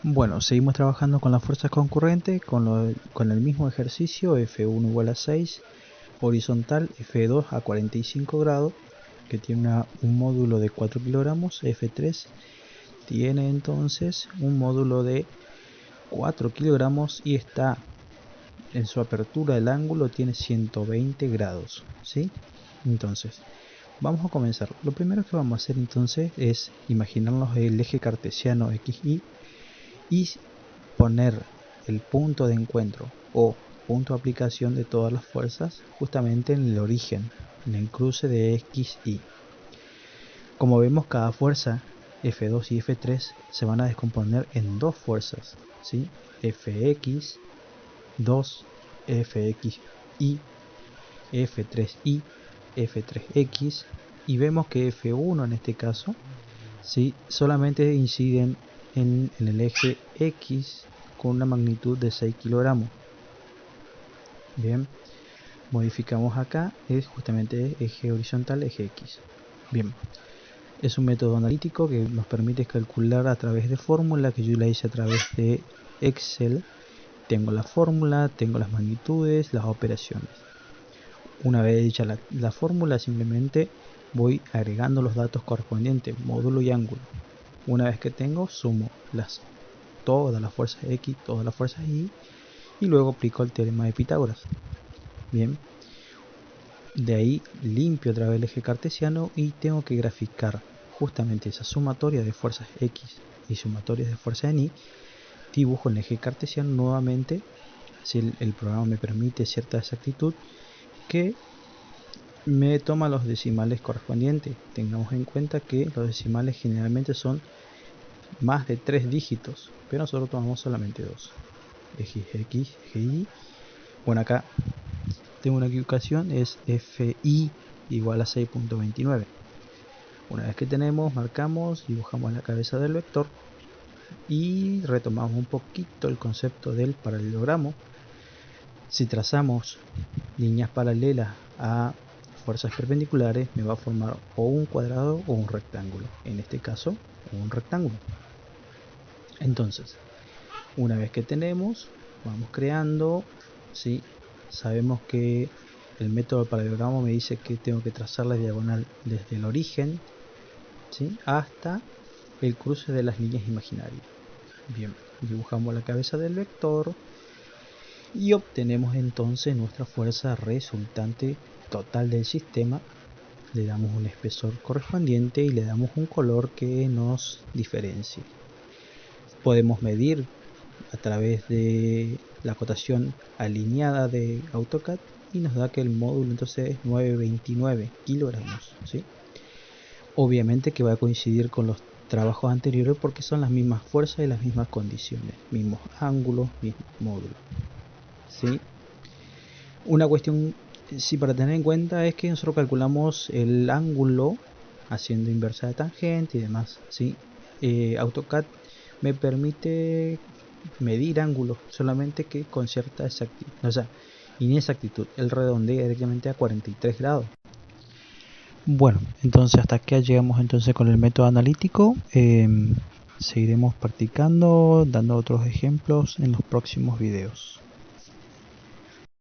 Bueno, seguimos trabajando con las fuerzas concurrentes, con el mismo ejercicio, F1 igual a 6, horizontal F2 a 45 grados, que tiene un módulo de 4 kilogramos, F3 tiene entonces un módulo de 4 kilogramos y está en su apertura del ángulo, tiene 120 grados, ¿sí? Entonces, vamos a comenzar. Lo primero que vamos a hacer entonces es imaginarnos el eje cartesiano XY y poner el punto de encuentro o punto de aplicación de todas las fuerzas justamente en el origen, en el cruce de X, Y. Como vemos, cada fuerza F2 y F3 se van a descomponer en dos fuerzas, ¿sí? Fx, 2, Fxy, F3y, F3x, y vemos que F1 en este caso, ¿sí?, solamente inciden en el eje X con una magnitud de 6 kilogramos. Bien, modificamos acá, es justamente eje horizontal, eje X. Bien, es un método analítico que nos permite calcular a través de fórmula que yo la hice a través de Excel. Tengo la fórmula, tengo las magnitudes, las operaciones. Una vez hecha la fórmula, simplemente voy agregando los datos correspondientes, módulo y ángulo. Una vez que tengo, sumo todas las fuerzas X, todas las fuerzas Y, y luego aplico el teorema de Pitágoras. Bien, de ahí limpio otra vez el eje cartesiano y tengo que graficar justamente esa sumatoria de fuerzas X y sumatorias de fuerzas en Y. Dibujo el eje cartesiano nuevamente, así el programa me permite cierta exactitud, que me toma los decimales correspondientes. Tengamos en cuenta que los decimales generalmente son más de 3 dígitos, pero nosotros tomamos solamente 2. Eje X, eje Y. Bueno, acá tengo una equivocación, es FI igual a 6.29. Una vez que tenemos, marcamos, dibujamos la cabeza del vector y retomamos un poquito el concepto del paralelogramo. Si trazamos líneas paralelas a fuerzas perpendiculares, me va a formar o un cuadrado o un rectángulo. En este caso, un rectángulo. Entonces, una vez que tenemos, vamos creando, ¿sí? Sabemos que el método del paralelogramo me dice que tengo que trazar la diagonal desde el origen, ¿sí?, hasta el cruce de las líneas imaginarias. Bien, dibujamos la cabeza del vector y obtenemos entonces nuestra fuerza resultante total del sistema. Le damos un espesor correspondiente y le damos un color que nos diferencie. Podemos medir a través de la cotación alineada de AutoCAD y nos da que el módulo entonces es 929 kilogramos, ¿sí? Obviamente que va a coincidir con los trabajos anteriores porque son las mismas fuerzas y las mismas condiciones, mismos ángulos, mismo módulo, ¿sí? Una cuestión sí para tener en cuenta es que nosotros calculamos el ángulo haciendo inversa de tangente y demás, ¿sí? AutoCAD me permite medir ángulos solamente que con cierta exactitud, o sea, inexactitud. Él redondea directamente a 43 grados. Bueno, entonces hasta acá llegamos entonces con el método analítico. Seguiremos practicando, dando otros ejemplos en los próximos videos.